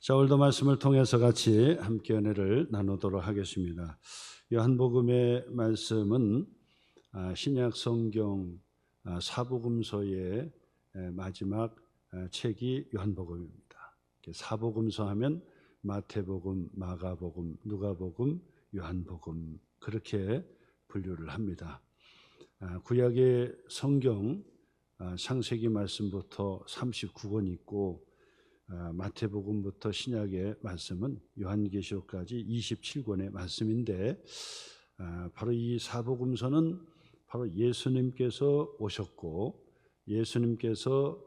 자, 오늘도 말씀을 통해서 같이 함께 은혜를 나누도록 하겠습니다. 요한복음의 말씀은 신약 성경 사복음서의 마지막 책이 요한복음입니다. 사복음서 하면 마태복음, 마가복음, 누가복음, 요한복음 그렇게 분류를 합니다. 구약의 성경 창세기 말씀부터 39권 있고 마태복음부터 신약의 말씀은 요한계시록까지 27권의 말씀인데 바로 이 사복음서는 바로 예수님께서 오셨고 예수님께서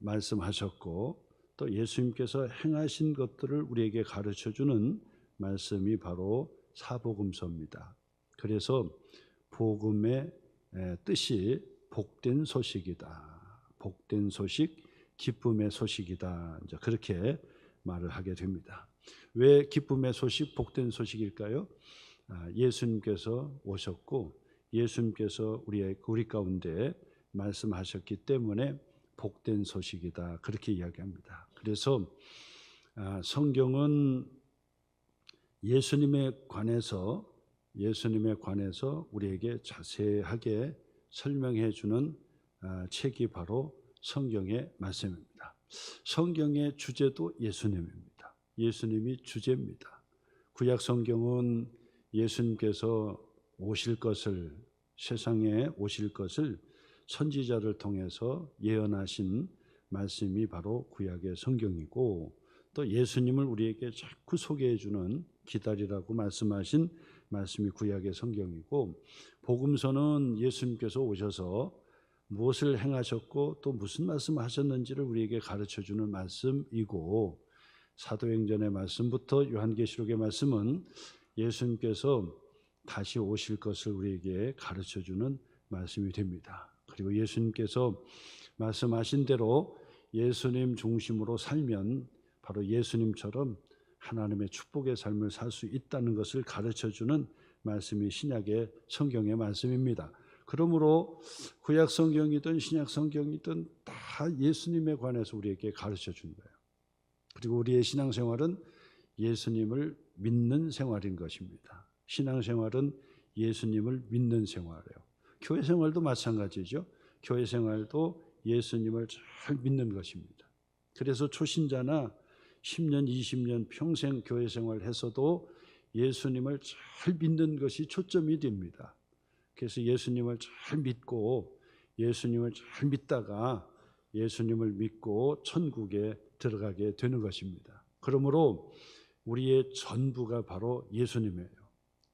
말씀하셨고 또 예수님께서 행하신 것들을 우리에게 가르쳐주는 말씀이 바로 사복음서입니다. 그래서 복음의 뜻이 복된 소식이다. 복된 소식, 기쁨의 소식이다. 이제 그렇게 말을 하게 됩니다. 왜 기쁨의 소식, 복된 소식일까요? 예수님께서 오셨고 예수님께서 우리 가운데 말씀하셨기 때문에 복된 소식이다. 그렇게 이야기합니다. 그래서 성경은 예수님에 관해서 우리에게 자세하게 설명해 주는 책이 바로 성경의 말씀입니다. 성경의 주제도 예수님입니다. 예수님이 주제입니다. 구약 성경은 예수님께서 세상에 오실 것을 선지자를 통해서 예언하신 말씀이 바로 구약의 성경이고 또 예수님을 우리에게 자꾸 소개해 주는 기다리라고 말씀하신 말씀이 구약의 성경이고 복음서는 예수님께서 오셔서 무엇을 행하셨고 또 무슨 말씀을 하셨는지를 우리에게 가르쳐주는 말씀이고 사도행전의 말씀부터 요한계시록의 말씀은 예수님께서 다시 오실 것을 우리에게 가르쳐주는 말씀이 됩니다. 그리고 예수님께서 말씀하신 대로 예수님 중심으로 살면 바로 예수님처럼 하나님의 축복의 삶을 살 수 있다는 것을 가르쳐주는 말씀이 신약의 성경의 말씀입니다. 그러므로 구약 성경이든 신약 성경이든 다 예수님에 관해서 우리에게 가르쳐 준 거예요. 그리고 우리의 신앙생활은 예수님을 믿는 생활인 것입니다. 신앙생활은 예수님을 믿는 생활이에요. 교회 생활도 마찬가지죠. 교회 생활도 예수님을 잘 믿는 것입니다. 그래서 초신자나 10년, 20년 평생 교회 생활을 해서도 예수님을 잘 믿는 것이 초점이 됩니다. 그래서 예수님을 잘 믿고 예수님을 잘 믿다가 예수님을 믿고 천국에 들어가게 되는 것입니다. 그러므로 우리의 전부가 바로 예수님이에요.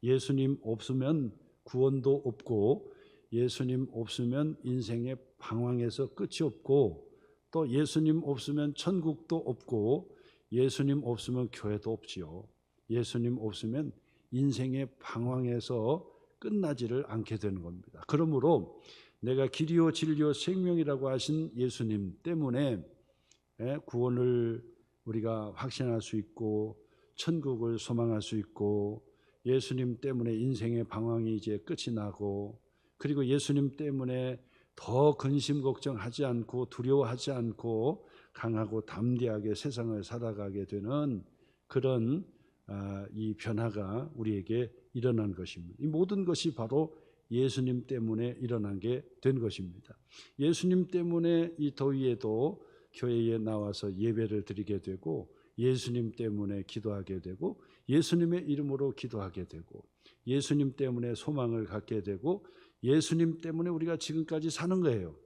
예수님 없으면 구원도 없고 예수님 없으면 인생의 방황에서 끝이 없고 또 예수님 없으면 천국도 없고 예수님 없으면 교회도 없지요. 예수님 없으면 인생의 방황에서 끝나지를 않게 되는 겁니다. 그러므로 내가 길이요 진리요 생명이라고 하신 예수님 때문에 구원을 우리가 확신할 수 있고 천국을 소망할 수 있고 예수님 때문에 인생의 방황이 이제 끝이 나고 그리고 예수님 때문에 더 근심 걱정하지 않고 두려워하지 않고 강하고 담대하게 세상을 살아가게 되는 그런 이 변화가 우리에게 일어난 것입니다. 이 모든 것이 바로 예수님 때문에 일어난 게 된 것입니다. 예수님 때문에 이 더위에도 교회에 나와서 예배를 드리게 되고 예수님 때문에 기도하게 되고 예수님의 이름으로 기도하게 되고 예수님 때문에 소망을 갖게 되고 예수님 때문에 우리가 지금까지 사는 거예요.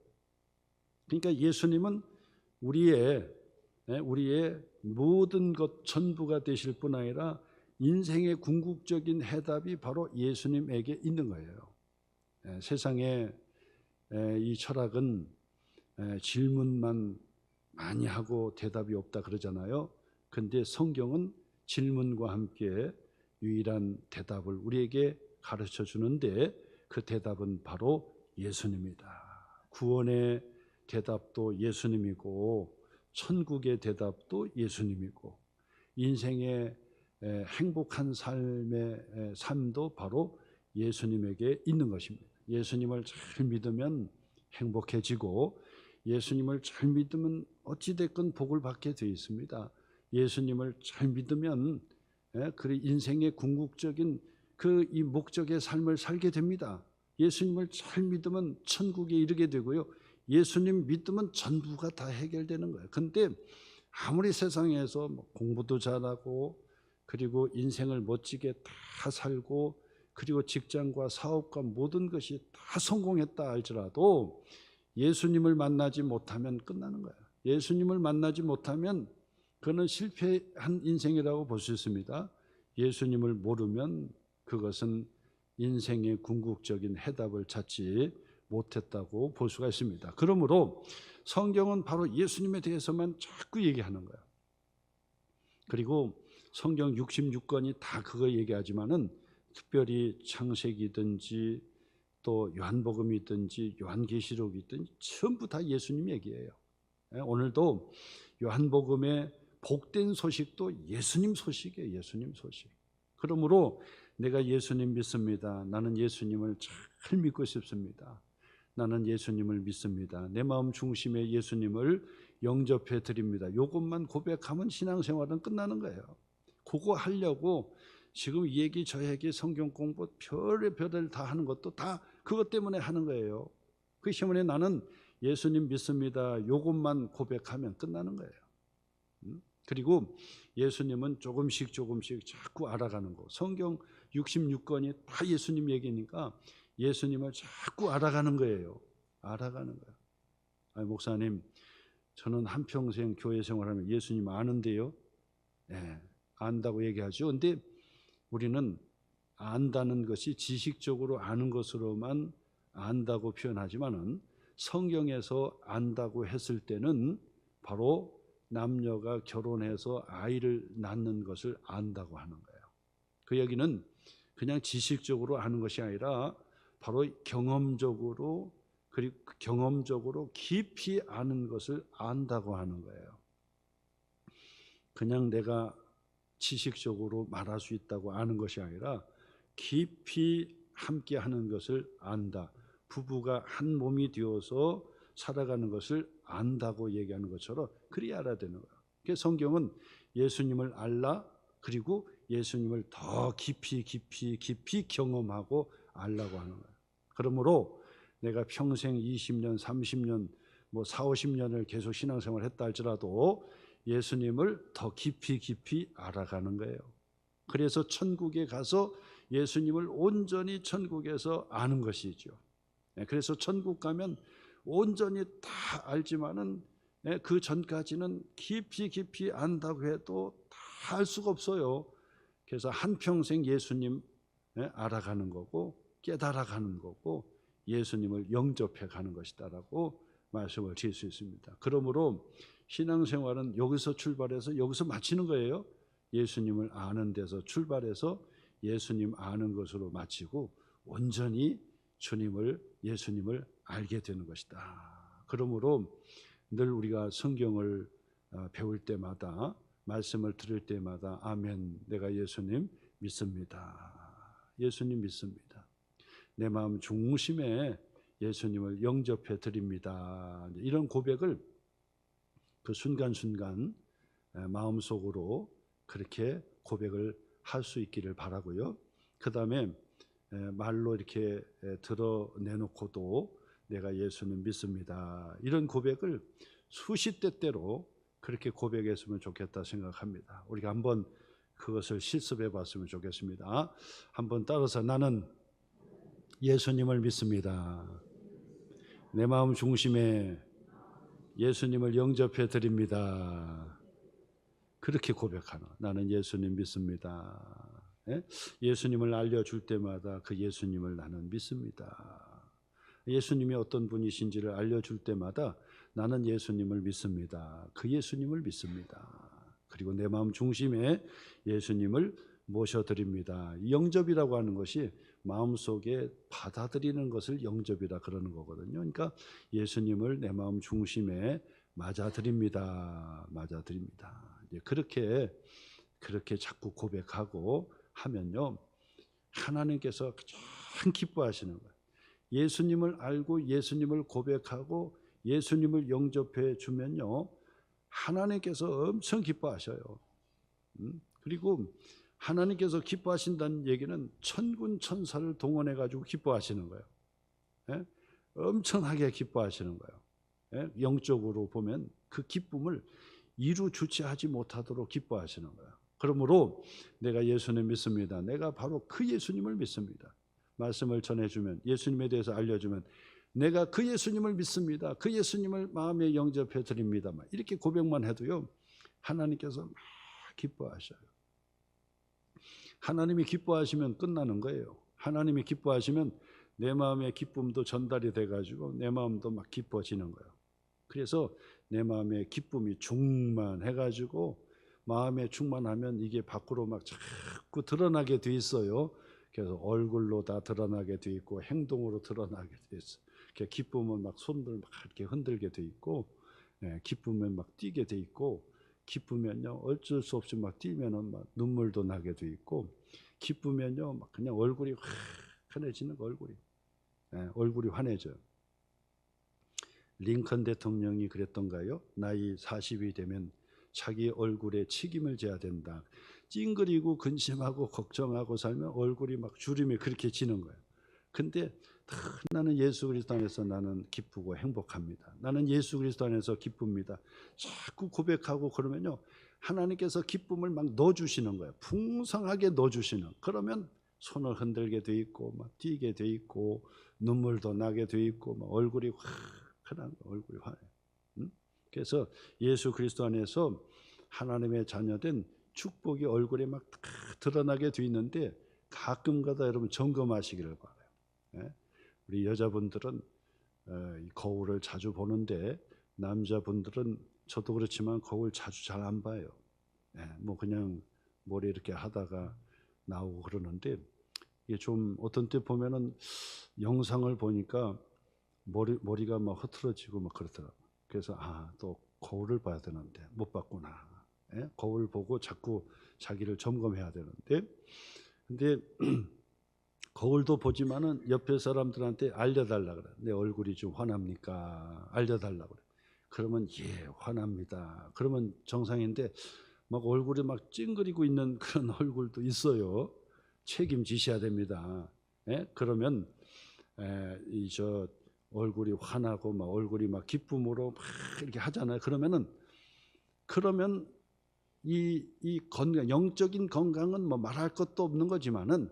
그러니까 예수님은 우리의 모든 것 전부가 되실 뿐 아니라 인생의 궁극적인 해답이 바로 예수님에게 있는 거예요. 세상에 이 철학은 질문만 많이 하고 대답이 없다 그러잖아요. 그런데 성경은 질문과 함께 유일한 대답을 우리에게 가르쳐 주는데 그 대답은 바로 예수님이다. 구원의 대답도 예수님이고 천국의 대답도 예수님이고 인생의 행복한 삶도 바로 예수님에게 있는 것입니다. 예수님을 잘 믿으면 행복해지고 예수님을 잘 믿으면 어찌됐건 복을 받게 되어 있습니다. 예수님을 잘 믿으면 그 인생의 궁극적인 이 목적의 삶을 살게 됩니다. 예수님을 잘 믿으면 천국에 이르게 되고요. 예수님 믿으면 전부가 다 해결되는 거예요. 근데 아무리 세상에서 공부도 잘하고 그리고 인생을 멋지게 다 살고 그리고 직장과 사업과 모든 것이 다 성공했다 할지라도 예수님을 만나지 못하면 끝나는 거예요. 예수님을 만나지 못하면 그는 실패한 인생이라고 볼 수 있습니다. 예수님을 모르면 그것은 인생의 궁극적인 해답을 찾지 못했다고 볼 수가 있습니다. 그러므로 성경은 바로 예수님에 대해서만 자꾸 얘기하는 거예요. 그리고 성경 66권이 다 그거 얘기하지만은 특별히 창세기든지 또 요한복음이든지 요한계시록이든지 전부 다 예수님 얘기예요. 오늘도 요한복음의 복된 소식도 예수님 소식이에요. 예수님 소식. 그러므로 내가 예수님 믿습니다. 나는 예수님을 잘 믿고 싶습니다. 나는 예수님을 믿습니다. 내 마음 중심에 예수님을 영접해 드립니다. 이것만 고백하면 신앙생활은 끝나는 거예요. 그거 하려고 지금 이 얘기 저 얘기 성경 공부 별을 다 하는 것도 다 그것 때문에 하는 거예요. 그 때문에 나는 예수님 믿습니다. 이것만 고백하면 끝나는 거예요. 그리고 예수님은 조금씩 자꾸 알아가는 거. 성경 66권이 다 예수님 얘기니까 예수님을 자꾸 알아가는 거예요. 알아가는 거예요. 아니, 목사님, 저는 한평생 교회 생활하면 예수님 아는데요. 네, 안다고 얘기하죠. 근데 우리는 안다는 것이 지식적으로 아는 것으로만 안다고 표현하지만은 성경에서 안다고 했을 때는 바로 남녀가 결혼해서 아이를 낳는 것을 안다고 하는 거예요. 그 얘기는 그냥 지식적으로 아는 것이 아니라 바로 경험적으로 그리고 경험적으로 깊이 아는 것을 안다고 하는 거예요. 그냥 내가 지식적으로 말할 수 있다고 아는 것이 아니라 깊이 함께 하는 것을 안다. 부부가 한 몸이 되어서 살아가는 것을 안다고 얘기하는 것처럼 그래야 알아야 되는 거예요. 그래서 성경은 예수님을 알라 그리고 예수님을 더 깊이 경험하고 알라고 하는 거예요. 그러므로 내가 평생 20년, 30년, 4, 50년을 계속 신앙생활을 했다 할지라도 예수님을 더 깊이 알아가는 거예요. 그래서 천국에 가서 예수님을 온전히 천국에서 아는 것이죠. 그래서 천국 가면 온전히 다 알지만은 그 전까지는 깊이 안다고 해도 다 알 수가 없어요. 그래서 한평생 예수님 알아가는 거고 깨달아가는 거고 예수님을 영접해 가는 것이다라고 말씀을 드릴 수 있습니다. 그러므로 신앙생활은 여기서 출발해서 여기서 마치는 거예요. 예수님을 아는 데서 출발해서 예수님 아는 것으로 마치고 온전히 예수님을 알게 되는 것이다. 그러므로 늘 우리가 성경을 배울 때마다 말씀을 들을 때마다 아멘, 내가 예수님 믿습니다. 예수님 믿습니다. 내 마음 중심에 예수님을 영접해 드립니다. 이런 고백을 그 순간순간 마음속으로 그렇게 고백을 할 수 있기를 바라고요. 그 다음에 말로 이렇게 드러내놓고도 내가 예수님 믿습니다. 이런 고백을 수십 대때로 그렇게 고백했으면 좋겠다 생각합니다. 우리가 한번 그것을 실습해 봤으면 좋겠습니다. 한번 따라서 나는 예수님을 믿습니다. 내 마음 중심에 예수님을 영접해 드립니다. 그렇게 고백하는 나는 예수님 믿습니다. 예수님을 알려줄 때마다 그 예수님을 나는 믿습니다. 예수님이 어떤 분이신지를 알려줄 때마다 나는 예수님을 믿습니다. 그 예수님을 믿습니다. 그리고 내 마음 중심에 예수님을 모셔드립니다. 영접이라고 하는 것이 마음속에 받아들이는 것을 영접이라 그러는 거거든요. 그러니까 예수님을 내 마음 중심에 맞아드립니다. 그렇게 자꾸 고백하고 하면요, 하나님께서 가장 기뻐하시는 거예요. 예수님을 알고 예수님을 고백하고 예수님을 영접해 주면요, 하나님께서 엄청 기뻐하셔요. 그리고 하나님께서 기뻐하신다는 얘기는 천군 천사를 동원해 가지고 기뻐하시는 거예요. 예? 엄청나게 기뻐하시는 거예요. 예? 영적으로 보면 그 기쁨을 이루주체하지 못하도록 기뻐하시는 거예요. 그러므로 내가 예수님 믿습니다. 내가 바로 그 예수님을 믿습니다. 말씀을 전해주면, 예수님에 대해서 알려주면, 내가 그 예수님을 믿습니다. 그 예수님을 마음에 영접해 드립니다. 이렇게 고백만 해도요, 하나님께서 막 기뻐하셔요. 하나님이 기뻐하시면 끝나는 거예요. 하나님이 기뻐하시면 내 마음의 기쁨도 전달이 돼가지고 내 마음도 막 기뻐지는 거예요. 그래서 내 마음의 기쁨이 충만해가지고, 마음에 충만하면 이게 밖으로 막 자꾸 드러나게 돼 있어요. 그래서 얼굴로 다 드러나게 돼 있고 행동으로 드러나게 돼 있어요. 기쁨은 막 손들 막 이렇게 흔들게 돼 있고, 기쁘면 막 뛰게 돼 있고, 기쁘면요 어쩔 수 없이 막 뛰면은 막 눈물도 나게 돼 있고, 기쁘면요 막 그냥 얼굴이 환해지는 거, 얼굴이 환해져요. 링컨 대통령이 그랬던가요? 나이 40이 되면 자기 얼굴에 책임을 져야 된다. 찡그리고 근심하고 걱정하고 살면 얼굴이 막 주름이 그렇게 지는 거예요. 근데 나는 예수 그리스도 안에서 나는 기쁘고 행복합니다. 나는 예수 그리스도 안에서 기쁩니다. 자꾸 고백하고 그러면요, 하나님께서 기쁨을 막 넣어주시는 거예요. 풍성하게 넣어주시는. 그러면 손을 흔들게 돼 있고 막 뛰게 돼 있고 눈물도 나게 돼 있고 막 얼굴이 환한, 얼굴이 환해. 그래서 예수 그리스도 안에서 하나님의 자녀된 축복이 얼굴에 막 드러나게 돼 있는데, 가끔가다 여러분 점검하시기를 바라요. 우리 여자분들은 거울을 자주 보는데, 남자분들은 저도 그렇지만 거울 자주 잘 안 봐요. 뭐 그냥 머리 이렇게 하다가 나오고 그러는데, 이게 좀 어떤 때 보면은 영상을 보니까 머리가 막 흐트러지고 막 그렇더라고요. 그래서 또 거울을 봐야 되는데 못 봤구나. 거울 보고 자꾸 자기를 점검해야 되는데, 근데 거울도 보지만은 옆에 사람들한테 알려달라 그래. 내 얼굴이 좀 환합니까? 알려달라 그래. 그러면 환합니다. 그러면 정상인데 막 얼굴이 막 찡그리고 있는 그런 얼굴도 있어요. 책임지셔야 됩니다. 그러면 저 얼굴이 환하고 막 얼굴이 막 기쁨으로 막 이렇게 하잖아요. 그러면 이 건강, 영적인 건강은 뭐 말할 것도 없는 거지만은,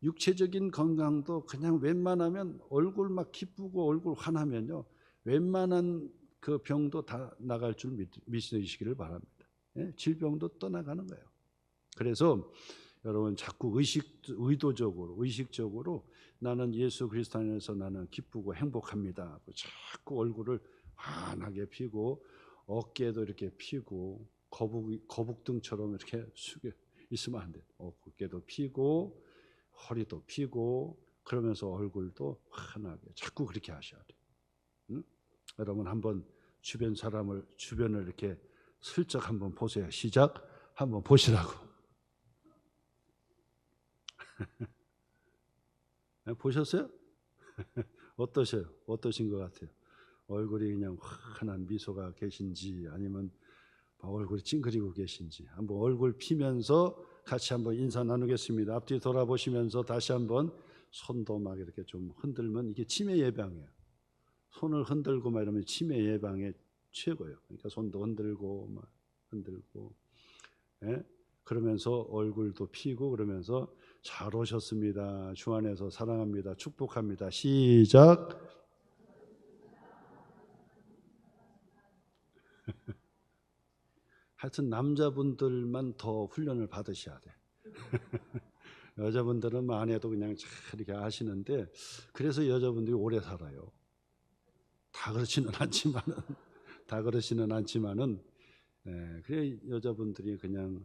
육체적인 건강도 그냥 웬만하면 얼굴 막 기쁘고 얼굴 환하면요, 웬만한 그 병도 다 나갈 줄 믿으시기를 바랍니다. 질병도 떠나가는 거예요. 그래서 여러분 자꾸 의식적으로 나는 예수 그리스도 안에서 나는 기쁘고 행복합니다. 자꾸 얼굴을 환하게 피고 어깨도 이렇게 피고 거북등처럼 이렇게 숙여 있으면 안 돼요. 어깨도 피고 허리도 피고 그러면서 얼굴도 환하게 자꾸 그렇게 하셔야 돼요. 응? 여러분 한번 주변을 이렇게 슬쩍 한번 보세요. 시작. 한번 보시라고. 보셨어요? 어떠세요? 어떠신 것 같아요? 얼굴이 그냥 환한 미소가 계신지, 아니면 얼굴이 찡그리고 계신지, 한번 얼굴 피면서 같이 한번 인사 나누겠습니다. 앞뒤 돌아보시면서 다시 한번 손도 막 이렇게 좀 흔들면 이게 치매 예방이에요. 손을 흔들고 막 이러면 치매 예방에 최고예요. 그러니까 손도 흔들고 막 흔들고, 그러면서 얼굴도 피고 그러면서 잘 오셨습니다. 주 안에서 사랑합니다. 축복합니다. 시작. 하여튼 남자분들만 더 훈련을 받으셔야 돼. 여자분들은 안 해도 그냥 잘 이렇게 하시는데, 그래서 여자분들이 오래 살아요. 다 그렇지는 않지만은, 그래 여자분들이 그냥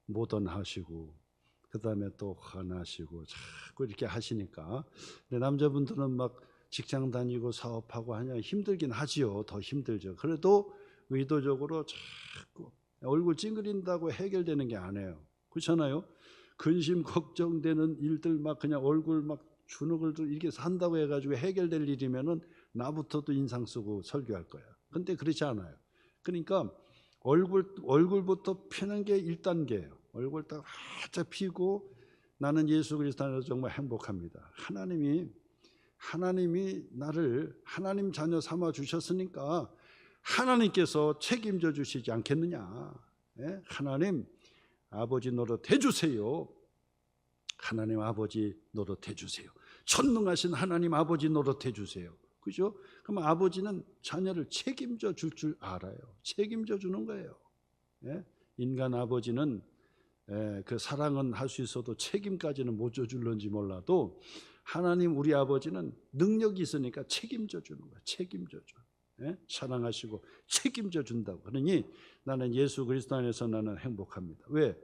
모던하시고, 그 다음에 또 환하시고 자꾸 이렇게 하시니까. 근데 남자분들은 막 직장 다니고 사업하고 하냐 힘들긴 하지요. 더 힘들죠. 그래도 의도적으로 자꾸 얼굴 찡그린다고 해결되는 게 아니에요. 그렇잖아요. 근심 걱정되는 일들 막 그냥 얼굴 막 주눅을 이렇게 산다고 해가지고 해결될 일이면은 나부터도 인상 쓰고 설교할 거야. 근데 그렇지 않아요. 그러니까 얼굴부터 피는 게 1단계예요. 얼굴 딱 활짝 피고 나는 예수 그리스도 안에서 정말 행복합니다. 하나님이 나를 하나님 자녀 삼아 주셨으니까 하나님께서 책임져 주시지 않겠느냐. 예? 하나님 아버지 노릇 해주세요. 하나님 아버지 노릇 해주세요. 전능하신 하나님 아버지 노릇 해주세요. 그죠? 그럼 아버지는 자녀를 책임져 줄 알아요. 책임져 주는 거예요. 예? 인간 아버지는 그 사랑은 할 수 있어도 책임까지는 못 줘줄런지 몰라도 하나님 우리 아버지는 능력이 있으니까 책임져 주는 거예요. 책임져 줘. 예? 사랑하시고 책임져 준다고. 그러니 나는 예수 그리스도 안에서 나는 행복합니다. 왜?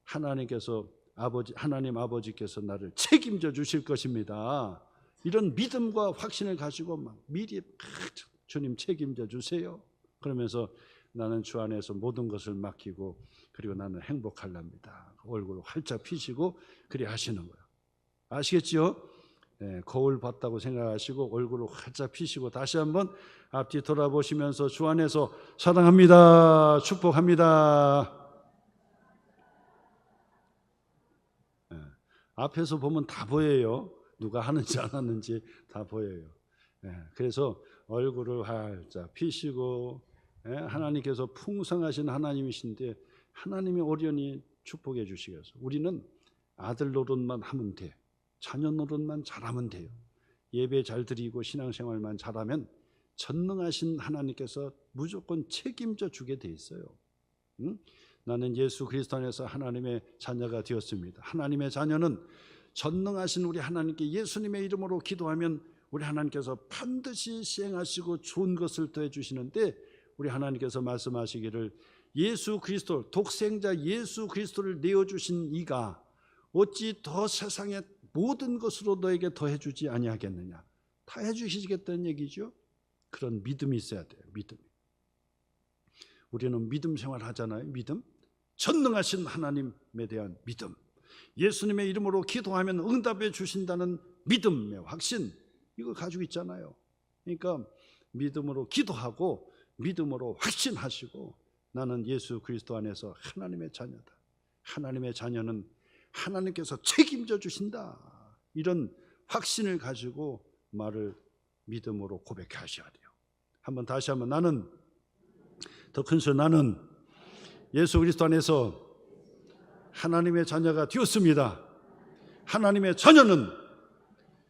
하나님 아버지께서 나를 책임져 주실 것입니다. 이런 믿음과 확신을 가지고 막 미리 주님 책임져 주세요. 그러면서 나는 주 안에서 모든 것을 맡기고 그리고 나는 행복하랍니다. 얼굴을 활짝 피시고 그리 하시는 거예요. 아시겠지요? 네, 거울 봤다고 생각하시고 얼굴을 활짝 피시고 다시 한번 앞뒤 돌아보시면서 주 안에서 사랑합니다. 축복합니다. 네, 앞에서 보면 다 보여요. 누가 하는지 안 하는지 다 보여요. 네, 그래서 얼굴을 활짝 피시고 하나님께서 풍성하신 하나님이신데 하나님이 오련히 축복해 주시겠어요. 우리는 아들 노릇만 하면 돼. 자녀 노릇만 잘하면 돼요. 예배 잘 드리고 신앙생활만 잘하면 전능하신 하나님께서 무조건 책임져 주게 돼 있어요. 응? 나는 예수 그리스도 안에서 하나님의 자녀가 되었습니다. 하나님의 자녀는 전능하신 우리 하나님께 예수님의 이름으로 기도하면 우리 하나님께서 반드시 시행하시고 좋은 것을 더해 주시는데 우리 하나님께서 말씀하시기를 예수 그리스도 독생자 예수 그리스도를 내어주신 이가 어찌 더 세상의 모든 것으로 너에게 더해 주지 아니하겠느냐. 다 해주시겠다는 얘기죠. 그런 믿음이 있어야 돼요. 믿음이. 우리는 믿음 생활 하잖아요. 믿음. 전능하신 하나님에 대한 믿음. 예수님의 이름으로 기도하면 응답해 주신다는 믿음의 확신. 이거 가지고 있잖아요. 그러니까 믿음으로 기도하고 믿음으로 확신하시고 나는 예수 그리스도 안에서 하나님의 자녀다. 하나님의 자녀는 하나님께서 책임져 주신다. 이런 확신을 가지고 말을 믿음으로 고백하셔야 돼요. 다시 한번 나는 더 큰 소리 나는 예수 그리스도 안에서 하나님의 자녀가 되었습니다. 하나님의 자녀는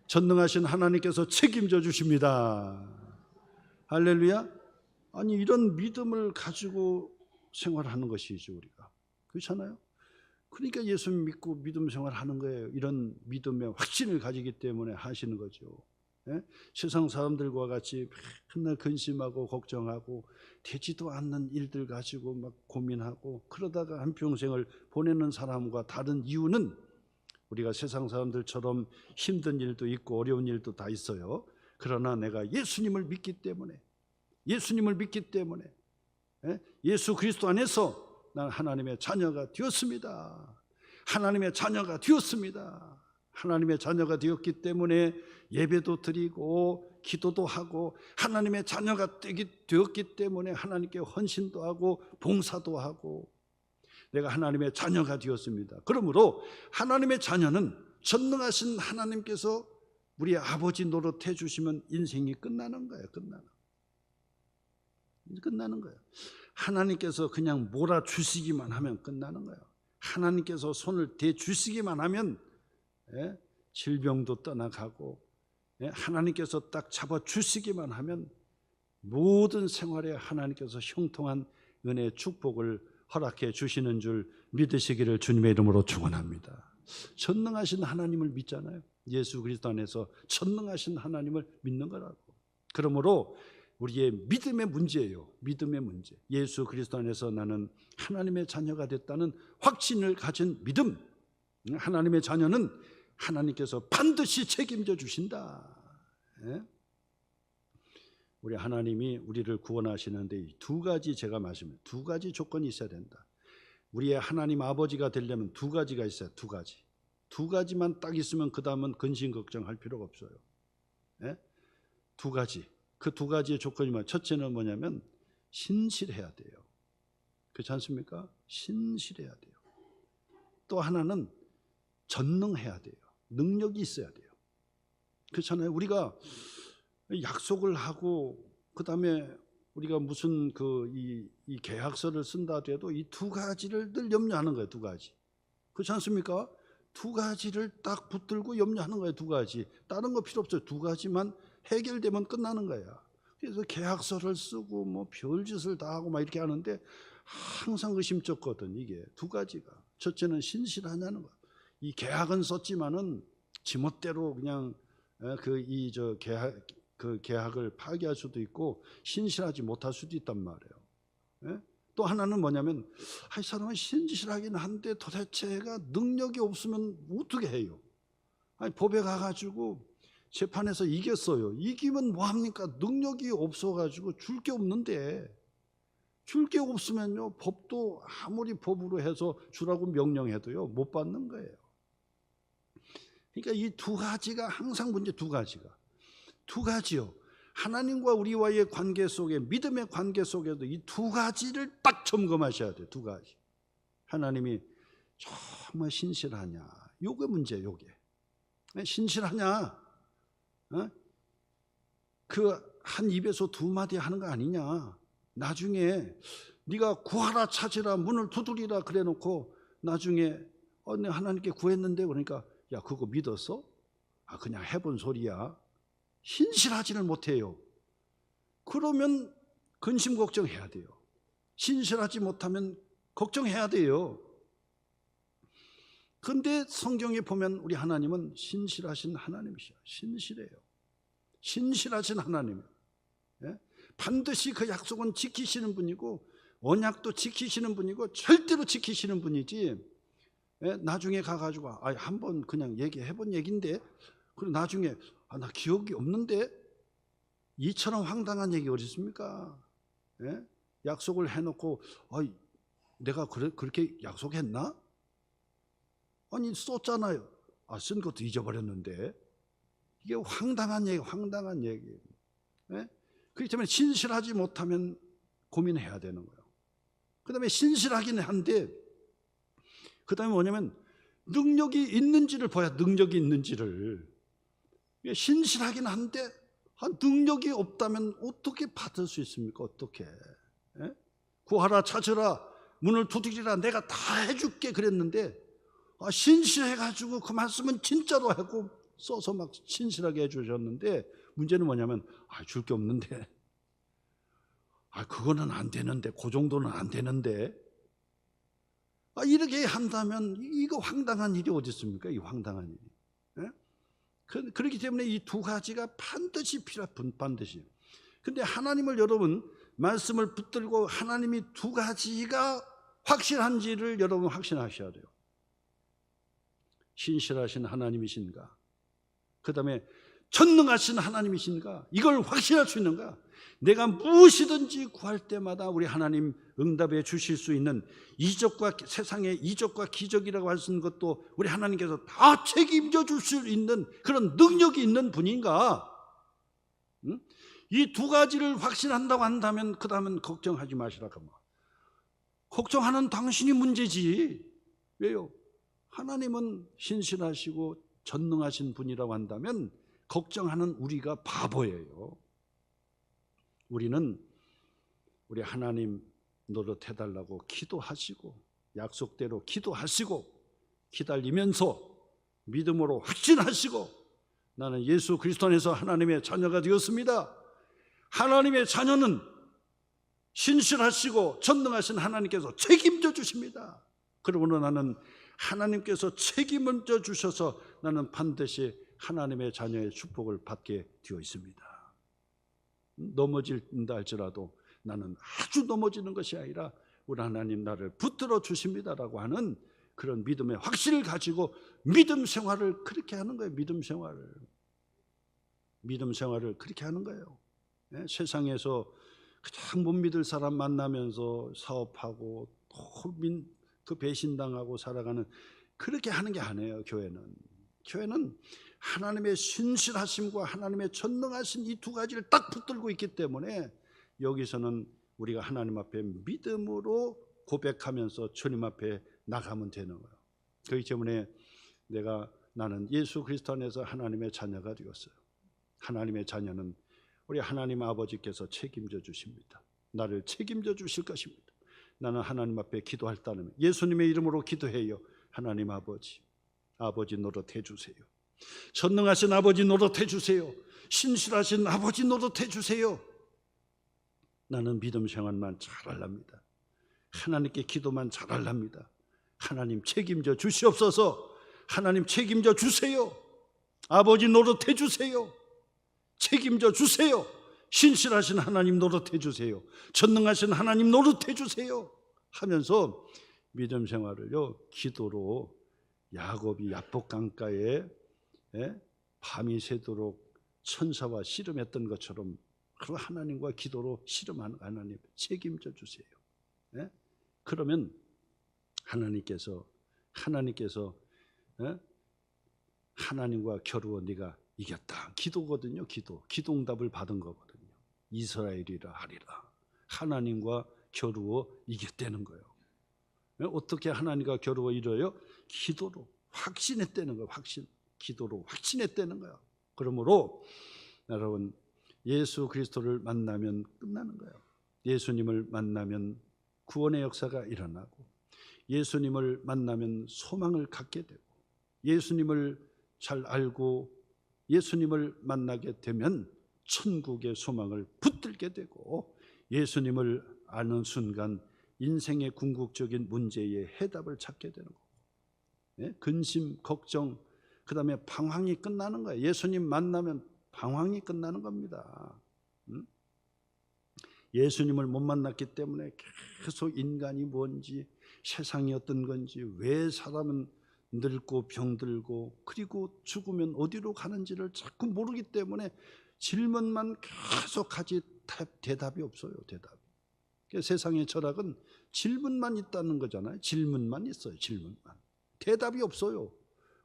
전능하신 하나님께서 책임져 주십니다. 할렐루야. 아니 이런 믿음을 가지고 생활하는 것이죠 우리가. 그렇잖아요. 그러니까 예수 믿고 믿음 생활하는 거예요. 이런 믿음의 확신을 가지기 때문에 하시는 거죠. 예? 세상 사람들과 같이 맨날 근심하고 걱정하고 되지도 않는 일들 가지고 막 고민하고 그러다가 한평생을 보내는 사람과 다른 이유는 우리가 세상 사람들처럼 힘든 일도 있고 어려운 일도 다 있어요. 그러나 내가 예수님을 믿기 때문에 예수 그리스도 안에서 난 하나님의 자녀가 되었습니다. 하나님의 자녀가 되었습니다. 하나님의 자녀가 되었기 때문에 예배도 드리고 기도도 하고 하나님의 자녀가 되었기 때문에 하나님께 헌신도 하고 봉사도 하고 내가 하나님의 자녀가 되었습니다. 그러므로 하나님의 자녀는 전능하신 하나님께서 우리 아버지 노릇해 주시면 인생이 끝나는 거예요. 끝나는 거예요. 하나님께서 그냥 몰아주시기만 하면 끝나는 거예요. 하나님께서 손을 대주시기만 하면 질병도 떠나가고 하나님께서 딱 잡아주시기만 하면 모든 생활에 하나님께서 형통한 은혜의 축복을 허락해 주시는 줄 믿으시기를 주님의 이름으로 축원합니다. 전능하신 하나님을 믿잖아요. 예수 그리스도 안에서 전능하신 하나님을 믿는 거라고. 그러므로 우리의 믿음의 문제예요. 믿음의 문제. 예수 그리스도 안에서 나는 하나님의 자녀가 됐다는 확신을 가진 믿음. 하나님의 자녀는 하나님께서 반드시 책임져 주신다. 우리 하나님이 우리를 구원하시는데 이 두 가지 제가 말씀드려요. 두 가지 조건이 있어야 된다. 우리의 하나님 아버지가 되려면 두 가지가 있어요. 두 가지. 두 가지만 딱 있으면 그 다음은 근심 걱정할 필요가 없어요. 두 가지. 그 두 가지의 조건이 첫째는 뭐냐면 신실해야 돼요. 그렇지 않습니까? 신실해야 돼요. 또 하나는 전능해야 돼요. 능력이 있어야 돼요. 그렇잖아요. 우리가 약속을 하고 그다음에 우리가 무슨 이 계약서를 쓴다 하더라도 이 두 가지를 늘 염려하는 거예요. 두 가지. 그렇지 않습니까? 두 가지를 딱 붙들고 염려하는 거예요. 두 가지. 다른 거 필요 없어요. 두 가지만 해결되면 끝나는 거야. 그래서 계약서를 쓰고 뭐 별짓을 다 하고 막 이렇게 하는데 항상 의심쩍거든. 이게 두 가지가. 첫째는 신실하냐는 거. 이 계약은 썼지만은 지멋대로 그냥 계약을 파기할 수도 있고 신실하지 못할 수도 있단 말이에요. 예? 또 하나는 뭐냐면 이 사람은 신실하긴 한데 도대체가 능력이 없으면 어떻게 해요? 아니, 법에 가가지고 재판에서 이겼어요. 이기면 뭐합니까? 능력이 없어가지고 줄 게 없는데, 줄 게 없으면요 법도 아무리 법으로 해서 주라고 명령해도요 못 받는 거예요. 그러니까 이 두 가지가 항상 문제. 두 가지요. 하나님과 우리와의 관계 속에, 믿음의 관계 속에도 이 두 가지를 딱 점검하셔야 돼요. 두 가지. 하나님이 정말 신실하냐? 요게 문제예요. 요게. 신실하냐? 그 한 입에서 두 마디 하는 거 아니냐? 나중에 네가 구하라 찾으라 문을 두드리라 그래 놓고 나중에 내가 하나님께 구했는데 그러니까 야 그거 믿었어? 그냥 해본 소리야. 신실하지를 못해요. 그러면 근심 걱정해야 돼요. 신실하지 못하면 걱정해야 돼요. 그런데 성경에 보면 우리 하나님은 신실하신 하나님이셔. 신실해요. 신실하신 하나님. 예? 반드시 그 약속은 지키시는 분이고 언약도 지키시는 분이고 절대로 지키시는 분이지. 예? 나중에 가가지고 한번 그냥 얘기해본 얘기인데 그리고 나중에 나 기억이 없는데 이처럼 황당한 얘기 어디 있습니까? 예? 약속을 해놓고 내가 그렇게 약속했나? 아니 썼잖아요. 쓴 것도 잊어버렸는데. 이게 황당한 얘기. 예? 그렇기 때문에 신실하지 못하면 고민해야 되는 거예요. 그 다음에 신실하긴 한데 그 다음에 뭐냐면 능력이 있는지를 봐야 능력이 있는지를. 신실하긴 한데 능력이 없다면 어떻게 받을 수 있습니까? 어떻게? 예? 구하라 찾으라 문을 두드리라 내가 다 해줄게 그랬는데 신실해가지고 그 말씀은 진짜로 하고 써서 막 신실하게 해주셨는데 문제는 뭐냐면 줄 게 없는데 그거는 안 되는데 그 정도는 안 되는데 이렇게 한다면 이거 황당한 일이 어디 있습니까? 이 황당한 일이. 예? 그렇기 때문에 이 두 가지가 반드시 반드시. 근데 하나님을 여러분 말씀을 붙들고 하나님이 두 가지가 확실한지를 여러분 확신하셔야 돼요. 신실하신 하나님이신가? 그 다음에 전능하신 하나님이신가? 이걸 확신할 수 있는가? 내가 무엇이든지 구할 때마다 우리 하나님 응답해 주실 수 있는 세상의 이적과 기적이라고 할 수 있는 것도 우리 하나님께서 다 책임져 줄 수 있는 그런 능력이 있는 분인가? 이 두 가지를 확신한다고 한다면 그 다음은 걱정하지 마시라고 하면 걱정하는 당신이 문제지. 왜요? 하나님은 신실하시고 전능하신 분이라고 한다면 걱정하는 우리가 바보예요. 우리는 우리 하나님 노릇해달라고 기도하시고 약속대로 기도하시고 기다리면서 믿음으로 확신하시고 나는 예수 그리스도 안에서 하나님의 자녀가 되었습니다. 하나님의 자녀는 신실하시고 전능하신 하나님께서 책임져 주십니다. 그러므로 나는 하나님께서 책임을 져 주셔서 나는 반드시 하나님의 자녀의 축복을 받게 되어 있습니다. 넘어진다 할지라도 나는 아주 넘어지는 것이 아니라 우리 하나님 나를 붙들어 주십니다라고 하는 그런 믿음의 확신을 가지고 믿음 생활을 그렇게 하는 거예요. 믿음 생활을 그렇게 하는 거예요. 네? 세상에서 가장 못 믿을 사람 만나면서 사업하고 그 배신당하고 살아가는 그렇게 하는 게 아니에요. 교회는 하나님의 신실하심과 하나님의 전능하신 이 두 가지를 딱 붙들고 있기 때문에 여기서는 우리가 하나님 앞에 믿음으로 고백하면서 주님 앞에 나가면 되는 거예요. 그렇기 때문에 나는 예수 그리스도 안에서 하나님의 자녀가 되었어요. 하나님의 자녀는 우리 하나님 아버지께서 책임져 주십니다. 나를 책임져 주실 것입니다. 나는 하나님 앞에 기도할 때는 예수님의 이름으로 기도해요. 하나님 아버지 노릇해 주세요. 전능하신 아버지 노릇해 주세요. 신실하신 아버지 노릇해 주세요. 나는 믿음 생활만 잘하랍니다. 하나님께 기도만 잘하랍니다. 하나님 책임져 주시옵소서. 하나님 책임져 주세요. 아버지 노릇해 주세요. 책임져 주세요. 신실하신 하나님 노릇해 주세요. 전능하신 하나님 노릇해 주세요 하면서 믿음 생활을요 기도로 야곱이 야복 강가에 밤이 새도록 천사와 씨름했던 것처럼 그 하나님과 기도로 씨름하는 하나님 책임져 주세요. 그러면 하나님께서 하나님과 겨루어 네가 이겼다. 기도거든요. 기도응답을 받은 거거든요. 이스라엘이라 하리라. 하나님과 겨루어 이겼다는 거예요. 어떻게 하나님과 겨루어 이뤄요? 기도로 확신했다는 거예요. 기도로 확신했다는 거예요. 그러므로 여러분 예수 그리스도를 만나면 끝나는 거예요. 예수님을 만나면 구원의 역사가 일어나고 예수님을 만나면 소망을 갖게 되고 예수님을 잘 알고 예수님을 만나게 되면 천국의 소망을 붙들게 되고 예수님을 아는 순간 인생의 궁극적인 문제의 해답을 찾게 되는 거고 근심, 걱정, 그 다음에 방황이 끝나는 거예요. 예수님 만나면 방황이 끝나는 겁니다. 예수님을 못 만났기 때문에 계속 인간이 뭔지 세상이 어떤 건지 왜 사람은 늙고 병들고 그리고 죽으면 어디로 가는지를 자꾸 모르기 때문에 질문만 계속하지 대답이 없어요. 대답이. 세상의 철학은 질문만 있다는 거잖아요. 질문만 있어요. 질문만. 대답이 없어요.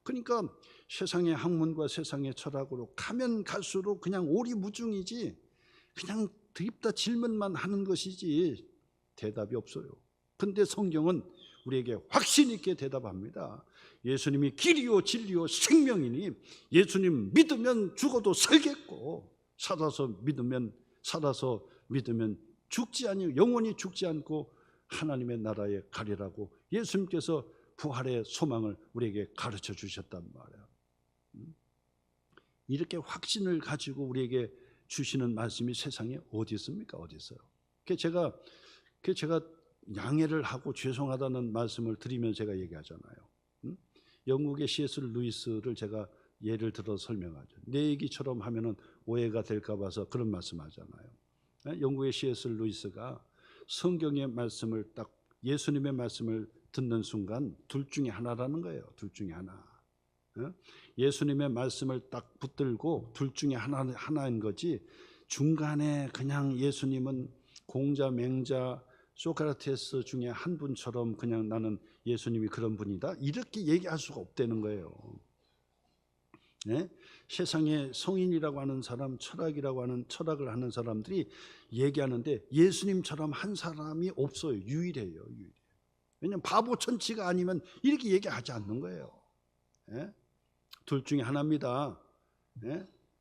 그러니까 세상의 학문과 세상의 철학으로 가면 갈수록 그냥 오리무중이지 그냥 드립다 질문만 하는 것이지 대답이 없어요. 근데 성경은 우리에게 확신 있게 대답합니다. 예수님이 길이요 진리요 생명이니 예수님 믿으면 죽어도 살겠고 살아서 믿으면 죽지 아니고 영원히 죽지 않고 하나님의 나라에 가리라고 예수님께서 부활의 소망을 우리에게 가르쳐 주셨단 말이에요. 이렇게 확신을 가지고 우리에게 주시는 말씀이 세상에 어디 있습니까? 어디 있어요? 제가 양해를 하고 죄송하다는 말씀을 드리면 제가 얘기하잖아요. 영국의 C.S. 루이스를 제가 예를 들어 설명하죠. 내 얘기처럼 하면은 오해가 될까 봐서 그런 말씀하잖아요. 영국의 C.S. 루이스가 성경의 말씀을 딱 예수님의 말씀을 듣는 순간 둘 중에 하나라는 거예요. 둘 중에 하나. 예수님의 말씀을 딱 붙들고 둘 중에 하나인 거지 중간에 그냥 예수님은 공자, 맹자, 소크라테스 중에 한 분처럼 그냥 나는 예수님이 그런 분이다 이렇게 얘기할 수가 없다는 거예요. 세상에 성인이라고 하는 사람, 철학을 하는 사람들이 얘기하는데 예수님처럼 한 사람이 없어요. 유일해요. 왜냐하면 바보 천치가 아니면 이렇게 얘기하지 않는 거예요. 둘 중에 하나입니다.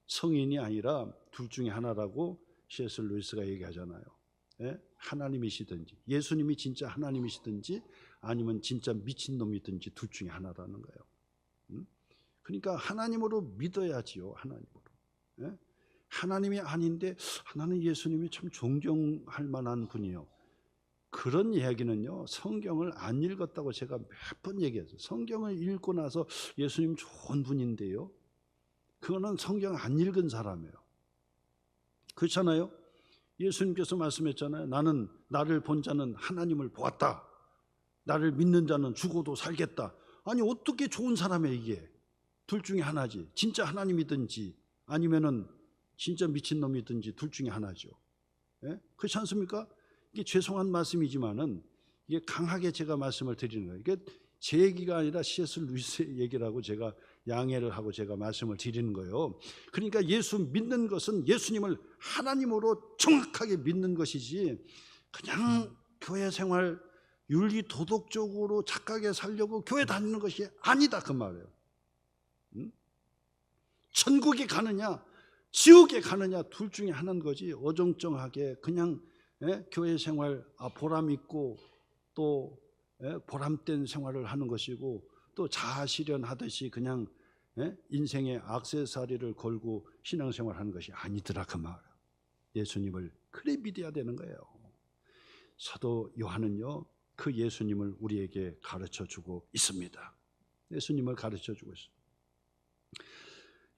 성인이 아니라 둘 중에 하나라고 C.S. 루이스가 얘기하잖아요. 하나님이시든지 예수님이 진짜 하나님이시든지 아니면 진짜 미친놈이든지 둘 중에 하나라는 거예요. 그러니까 하나님으로 믿어야지요. 하나님으로. 하나님이 아닌데 나는 예수님이 참 존경할 만한 분이요. 그런 이야기는요 성경을 안 읽었다고 제가 몇 번 얘기했어요. 성경을 읽고 나서 예수님 좋은 분인데요, 그거는 성경 안 읽은 사람이에요. 그렇잖아요. 예수님께서 말씀했잖아요. 나를 본 자는 하나님을 보았다. 나를 믿는 자는 죽어도 살겠다. 아니 어떻게 좋은 사람이에요 이게. 둘 중에 하나지. 진짜 하나님이든지 아니면은 진짜 미친놈이든지 둘 중에 하나죠. 그렇지 않습니까? 이게 죄송한 말씀이지만은 이게 강하게 제가 말씀을 드리는 거예요. 이게 제 얘기가 아니라 C.S. 루이스의 얘기라고 제가 양해를 하고 제가 말씀을 드리는 거예요. 그러니까 예수 믿는 것은 예수님을 하나님으로 정확하게 믿는 것이지 그냥 교회 생활 윤리 도덕적으로 착하게 살려고 교회 다니는 것이 아니다 그 말이에요. 응? 천국에 가느냐 지옥에 가느냐 둘 중에 하나인 거지. 어정쩡하게 그냥 교회 생활 보람 있고 또 보람된 생활을 하는 것이고 또 자아실현하듯이 그냥 인생의 액세서리를 걸고 신앙생활하는 것이 아니더라 그 말. 예수님을 그래 믿어야 되는 거예요. 사도 요한은요 그 예수님을 우리에게 가르쳐주고 있습니다. 예수님을 가르쳐주고 있습니다.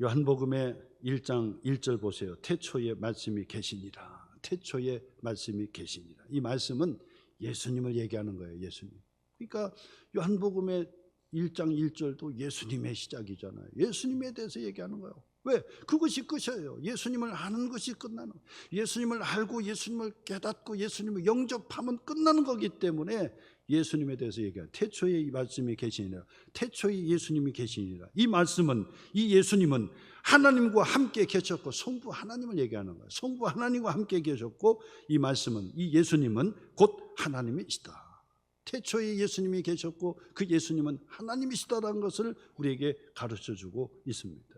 요한복음의 1장 1절 보세요. 태초에 말씀이 계시니라. 태초에 말씀이 계시니라. 이 말씀은 예수님을 얘기하는 거예요. 예수님. 그러니까 요한복음의 1장 1절도 예수님의 시작이잖아요. 예수님에 대해서 얘기하는 거예요. 왜? 그것이 끝이에요. 예수님을 아는 것이 끝나는 거예요. 예수님을 알고 예수님을 깨닫고 예수님을 영접하면 끝나는 거기 때문에 예수님에 대해서 얘기해요. 태초에 이 말씀이 계시니라. 태초에 예수님이 계시니라. 이 말씀은 이 예수님은 하나님과 함께 계셨고 성부 하나님을 얘기하는 거예요. 성부 하나님과 함께 계셨고 이 말씀은 이 예수님은 곧 하나님이시다. 태초에 예수님이 계셨고 그 예수님은 하나님이시다라는 것을 우리에게 가르쳐주고 있습니다.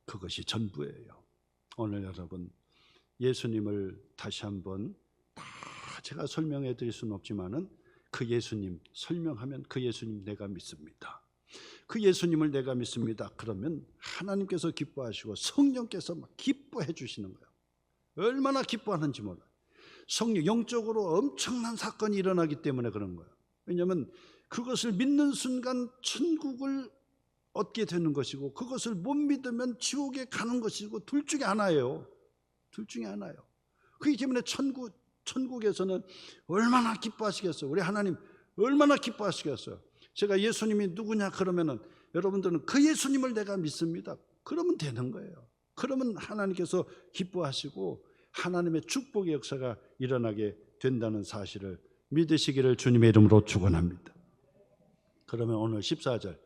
그것이 전부예요. 오늘 여러분 예수님을 다시 한번 다 제가 설명해 드릴 수는 없지만은 그 예수님 설명하면 그 예수님 내가 믿습니다. 그 예수님을 내가 믿습니다. 그러면 하나님께서 기뻐하시고 성령께서 막 기뻐해 주시는 거예요. 얼마나 기뻐하는지 몰라요. 성령 영적으로 엄청난 사건이 일어나기 때문에 그런 거예요. 왜냐하면 그것을 믿는 순간 천국을 얻게 되는 것이고 그것을 못 믿으면 지옥에 가는 것이고 둘 중에 하나예요. 둘 중에 하나예요. 그렇기 때문에 천국에서는 얼마나 기뻐하시겠어요. 우리 하나님 얼마나 기뻐하시겠어요. 제가 예수님이 누구냐 그러면은 여러분들은 그 예수님을 내가 믿습니다. 그러면 되는 거예요. 그러면 하나님께서 기뻐하시고 하나님의 축복의 역사가 일어나게 된다는 사실을 믿으시기를 주님의 이름으로 축원합니다. 그러면 오늘 14절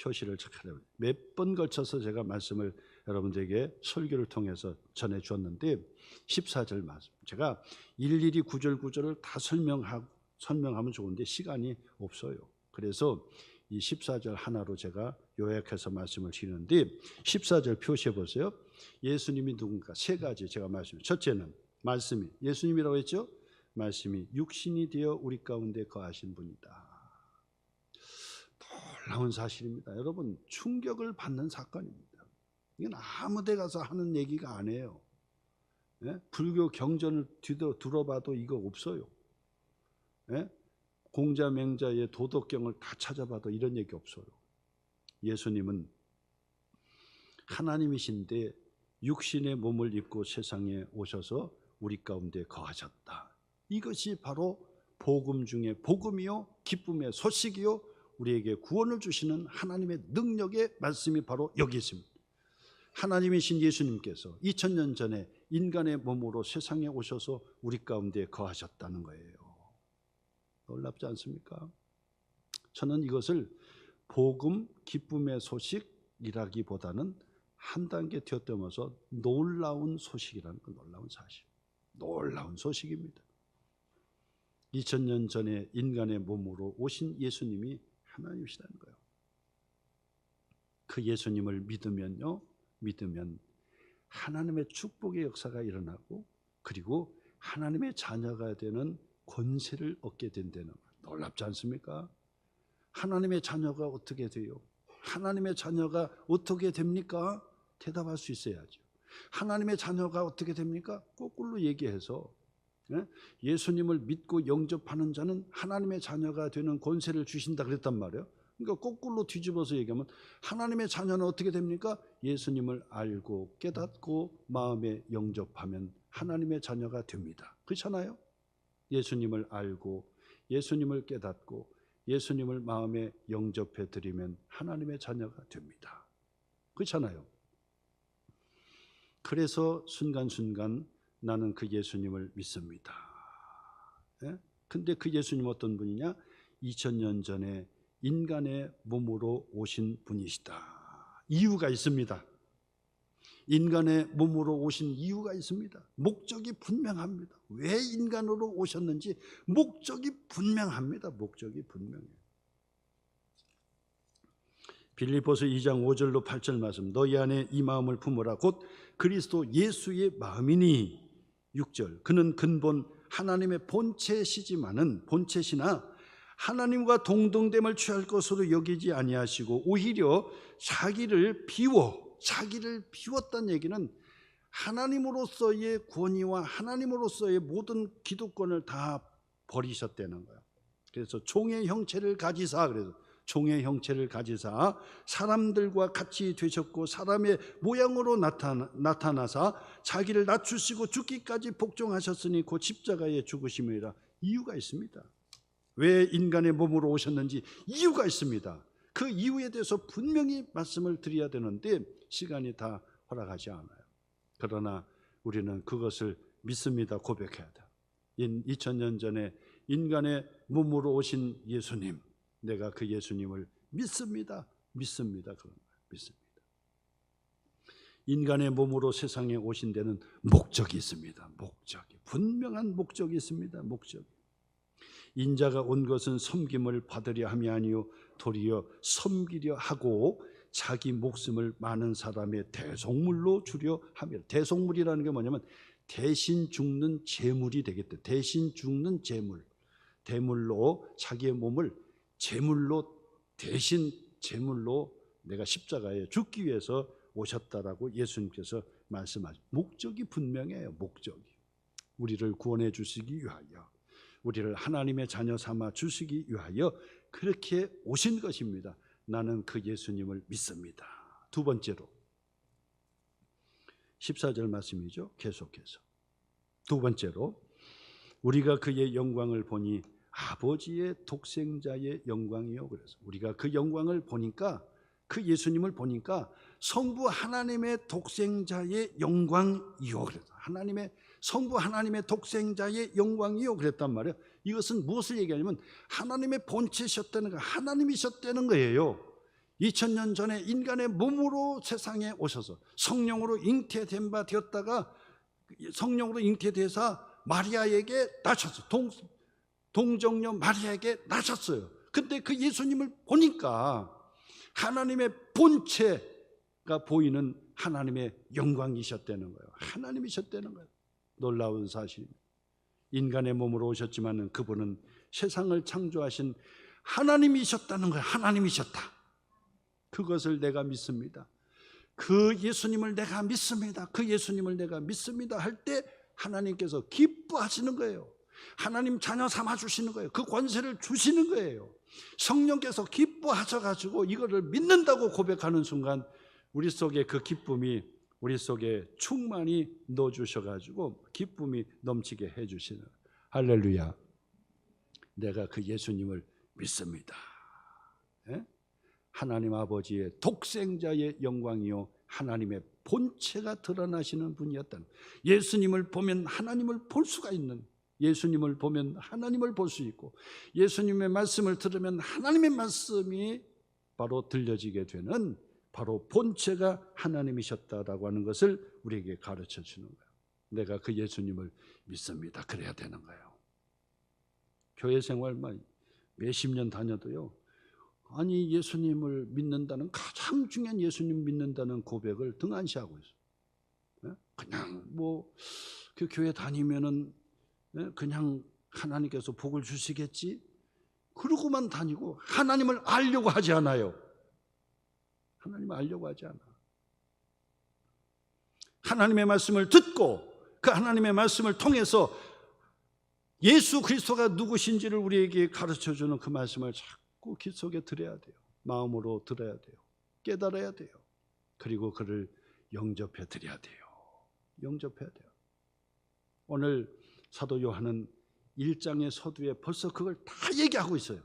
표시를 착하려고 몇 번 걸쳐서 제가 말씀을 여러분들에게 설교를 통해서 전해 주었는데 14절 말씀 제가 일일이 구절 구절을 다 설명하면 좋은데 시간이 없어요. 그래서 이 14절 하나로 제가 요약해서 말씀을 드리는데 14절 표시해 보세요. 예수님이 누군가 세 가지 제가 말씀. 첫째는 말씀이 예수님이라고 했죠. 말씀이 육신이 되어 우리 가운데 거하신 분이다. 놀라운 사실입니다. 여러분 충격을 받는 사건입니다. 이건 아무 데 가서 하는 얘기가 아니에요. 불교 경전을 들어봐도 이거 없어요. 공자맹자의 도덕경을 다 찾아봐도 이런 얘기 없어요. 예수님은 하나님이신데 육신의 몸을 입고 세상에 오셔서 우리 가운데 거하셨다. 이것이 바로 복음 중에 복음이요 기쁨의 소식이요 우리에게 구원을 주시는 하나님의 능력의 말씀이 바로 여기 있습니다. 하나님이신 예수님께서 2000년 전에 인간의 몸으로 세상에 오셔서 우리 가운데 거하셨다는 거예요. 놀랍지 않습니까? 저는 이것을 복음 기쁨의 소식이라기보다는 한 단계 뛰어넘어서 놀라운 소식이라는 건 놀라운 사실. 놀라운 소식입니다. 2000년 전에 인간의 몸으로 오신 예수님이 하나님이시라는 거예요. 그 예수님을 믿으면 하나님의 축복의 역사가 일어나고 그리고 하나님의 자녀가 되는 권세를 얻게 된다는 거예요. 놀랍지 않습니까? 하나님의 자녀가 어떻게 돼요? 하나님의 자녀가 어떻게 됩니까? 대답할 수 있어야죠. 하나님의 자녀가 어떻게 됩니까? 거꾸로 얘기해서 예수님을 믿고 영접하는 자는 하나님의 자녀가 되는 권세를 주신다 그랬단 말이에요. 그러니까 거꾸로 뒤집어서 얘기하면 하나님의 자녀는 어떻게 됩니까? 예수님을 알고 깨닫고 마음에 영접하면 하나님의 자녀가 됩니다. 그렇잖아요? 예수님을 알고 예수님을 깨닫고 예수님을 마음에 영접해 드리면 하나님의 자녀가 됩니다. 그렇잖아요? 그래서 순간순간 나는 그 예수님을 믿습니다. 근데 그 예수님 어떤 분이냐? 2000년 전에 인간의 몸으로 오신 분이시다. 이유가 있습니다. 인간의 몸으로 오신 이유가 있습니다. 목적이 분명합니다. 왜 인간으로 오셨는지 목적이 분명합니다. 목적이 분명해요. 빌립보서 2장 5절로 8절 말씀, 너희 안에 이 마음을 품으라 곧 그리스도 예수의 마음이니. 6절, 그는 근본 하나님의 본체시지만은 본체시나 하나님과 동등됨을 취할 것으로 여기지 아니하시고 오히려 자기를 비웠다는 얘기는 하나님으로서의 권위와 하나님으로서의 모든 기득권을 다 버리셨다는 거예요. 그래서 종의 형체를 가지사, 그래서 종의 형체를 가지사 사람들과 같이 되셨고 사람의 모양으로 나타나사 자기를 낮추시고 죽기까지 복종하셨으니 곧 십자가에 죽으심이라. 이유가 있습니다. 왜 인간의 몸으로 오셨는지 이유가 있습니다. 그 이유에 대해서 분명히 말씀을 드려야 되는데 시간이 다 허락하지 않아요. 그러나 우리는 그것을 믿습니다. 고백해야 돼요. 2000년 전에 인간의 몸으로 오신 예수님, 내가 그 예수님을 믿습니다. 믿습니다. 그런 거예요. 믿습니다. 인간의 몸으로 세상에 오신 데는 목적이 있습니다. 목적이, 분명한 목적이 있습니다. 목적이. 인자가 온 것은 섬김을 받으려 함이 아니요 도리어 섬기려 하고 자기 목숨을 많은 사람의 대속물로 주려 함이라. 대속물이라는 게 뭐냐면 대신 죽는 제물이 되겠다. 대신 죽는 제물. 대물로 자기의 몸을 제물로, 대신 제물로 내가 십자가에 죽기 위해서 오셨다라고 예수님께서 말씀하시죠. 목적이 분명해요. 목적이 우리를 구원해 주시기 위하여, 우리를 하나님의 자녀 삼아 주시기 위하여 그렇게 오신 것입니다. 나는 그 예수님을 믿습니다. 두 번째로 14절 말씀이죠. 계속해서 두 번째로 우리가 그의 영광을 보니 아버지의 독생자의 영광이요. 그래서 우리가 그 영광을 보니까, 그 예수님을 보니까 성부 하나님의 독생자의 영광이요. 그래서 하나님의 성부 하나님의 독생자의 영광이요 그랬단 말이에요. 이것은 무엇을 얘기하냐면 하나님의 본체셨다는 거, 하나님이셨다는 거예요. 2000년 전에 인간의 몸으로 세상에 오셔서 성령으로 잉태된 바 되었다가 성령으로 잉태돼서 마리아에게 낳으셨어요. 동정녀 마리아에게 낳으셨어요. 근데 그 예수님을 보니까 하나님의 본체가 보이는 하나님의 영광이셨다는 거예요. 하나님이셨다는 거예요. 놀라운 사실입니다. 인간의 몸으로 오셨지만 그분은 세상을 창조하신 하나님이셨다는 거예요. 하나님이셨다. 그것을 내가 믿습니다. 그 예수님을 내가 믿습니다. 그 예수님을 내가 믿습니다 할 때 하나님께서 기뻐하시는 거예요. 하나님 자녀 삼아 주시는 거예요. 그 권세를 주시는 거예요. 성령께서 기뻐하셔가지고 이거를 믿는다고 고백하는 순간 우리 속에 그 기쁨이, 우리 속에 충만히 넣어주셔가지고 기쁨이 넘치게 해주시는, 할렐루야. 내가 그 예수님을 믿습니다. 예? 하나님 아버지의 독생자의 영광이요 하나님의 본체가 드러나시는 분이었다는, 예수님을 보면 하나님을 볼 수가 있는, 예수님을 보면 하나님을 볼 수 있고 예수님의 말씀을 들으면 하나님의 말씀이 바로 들려지게 되는 바로 본체가 하나님이셨다라고 하는 것을 우리에게 가르쳐 주는 거예요. 내가 그 예수님을 믿습니다. 그래야 되는 거예요. 교회 생활만 몇십 년 다녀도요, 아니 예수님을 믿는다는, 가장 중요한 예수님 믿는다는 고백을 등한시하고 있어요. 그냥 뭐 그 교회 다니면은 그냥 하나님께서 복을 주시겠지 그러고만 다니고 하나님을 알려고 하지 않아요. 하나님을 알려고 하지 않아. 하나님의 말씀을 듣고 그 하나님의 말씀을 통해서 예수 그리스도가 누구신지를 우리에게 가르쳐주는 그 말씀을 자꾸 귀 속에 들어야 돼요. 마음으로 들어야 돼요. 깨달아야 돼요. 그리고 그를 영접해 드려야 돼요. 영접해야 돼요. 오늘 사도 요한은 1장의 서두에 벌써 그걸 다 얘기하고 있어요.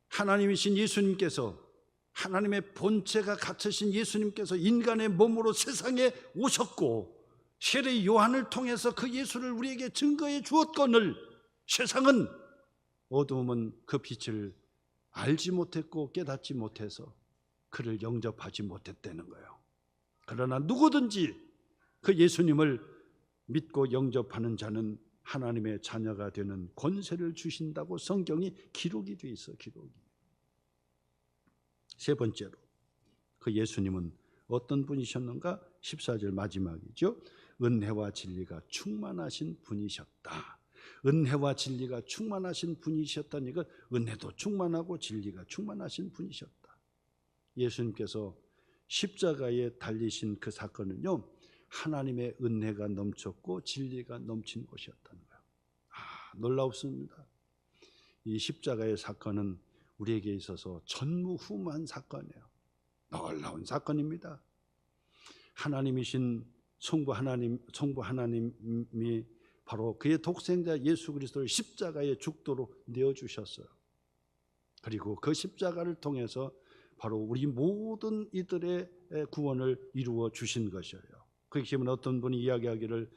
하나님이신 예수님께서, 하나님의 본체가 갖으신 예수님께서 인간의 몸으로 세상에 오셨고 세례 요한을 통해서 그 예수를 우리에게 증거해 주었거늘 세상은, 어두움은 그 빛을 알지 못했고 깨닫지 못해서 그를 영접하지 못했다는 거예요. 그러나 누구든지 그 예수님을 믿고 영접하는 자는 하나님의 자녀가 되는 권세를 주신다고 성경이 기록이 되어 있어. 기록이. 세 번째로 그 예수님은 어떤 분이셨는가? 14절 마지막이죠. 은혜와 진리가 충만하신 분이셨다. 은혜와 진리가 충만하신 분이셨다니 그 은혜도 충만하고 진리가 충만하신 분이셨다. 예수님께서 십자가에 달리신 그 사건은요, 하나님의 은혜가 넘쳤고 진리가 넘친 것이었다는 거예요. 놀랍습니다. 이 십자가의 사건은 우리에게 있어서 전무후무한 사건이에요. 놀라운 사건입니다. 하나님이신 성부 하나님이 바로 그의 독생자 예수 그리스도를 십자가에 죽도록 내어주셨어요. 그리고 그 십자가를 통해서 바로 우리 모든 이들의 구원을 이루어 주신 것이에요. 그렇기 때문에 어떤 분이 이야기하기를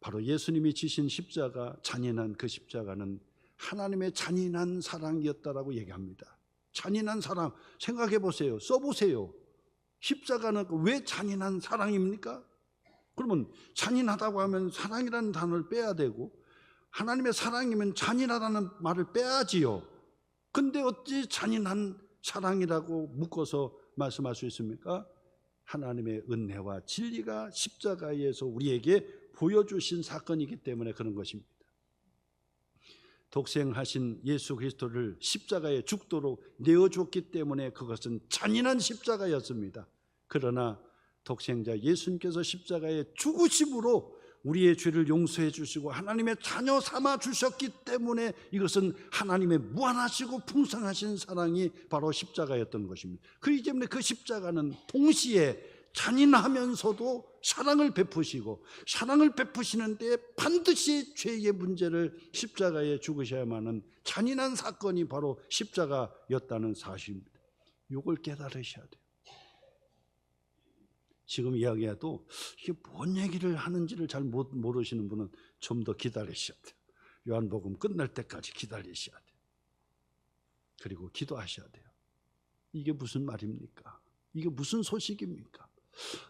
바로 예수님이 지신 십자가, 잔인한 그 십자가는 하나님의 잔인한 사랑이었다라고 얘기합니다. 잔인한 사랑, 생각해 보세요. 써보세요. 십자가는 왜 잔인한 사랑입니까? 그러면 잔인하다고 하면 사랑이라는 단어를 빼야 되고, 하나님의 사랑이면 잔인하다는 말을 빼야지요. 근데 어찌 잔인한 사랑이라고 묶어서 말씀할 수 있습니까? 하나님의 은혜와 진리가 십자가에서 우리에게 보여주신 사건이기 때문에 그런 것입니다. 독생하신 예수 그리스도를 십자가에 죽도록 내어줬기 때문에 그것은 잔인한 십자가였습니다. 그러나 독생자 예수님께서 십자가에 죽으심으로 우리의 죄를 용서해 주시고 하나님의 자녀 삼아 주셨기 때문에 이것은 하나님의 무한하시고 풍성하신 사랑이 바로 십자가였던 것입니다. 그렇기 때문에 그 십자가는 동시에 잔인하면서도 사랑을 베푸시고, 사랑을 베푸시는데 반드시 죄의 문제를 십자가에 죽으셔야만은 잔인한 사건이 바로 십자가였다는 사실입니다. 이걸 깨달으셔야 돼요. 지금 이야기해도 이게 뭔 얘기를 하는지를 잘 모르시는 분은 좀 더 기다리셔야 돼요. 요한복음 끝날 때까지 기다리셔야 돼요. 그리고 기도하셔야 돼요. 이게 무슨 말입니까? 이게 무슨 소식입니까?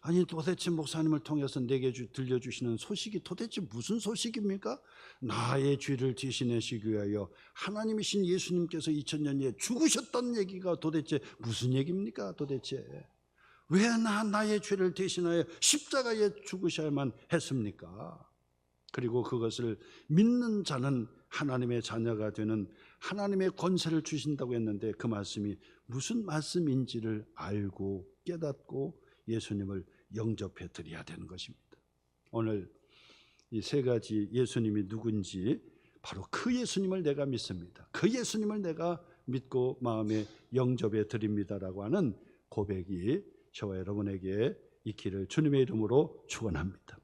아니 도대체 목사님을 통해서 내게 들려주시는 소식이 도대체 무슨 소식입니까? 나의 죄를 대신하시기 위하여 하나님이신 예수님께서 2000년 죽으셨다는 얘기가 도대체 무슨 얘기입니까? 도대체 왜 나의 죄를 대신하여 십자가에 죽으셔야만 했습니까? 그리고 그것을 믿는 자는 하나님의 자녀가 되는 하나님의 권세를 주신다고 했는데 그 말씀이 무슨 말씀인지를 알고 깨닫고 예수님을 영접해 드려야 되는 것입니다. 오늘 이 세 가지 예수님이 누군지 바로 그 예수님을 내가 믿습니다. 그 예수님을 내가 믿고 마음에 영접해 드립니다라고 하는 고백이 저와 여러분에게 있기를 주님의 이름으로 축원합니다.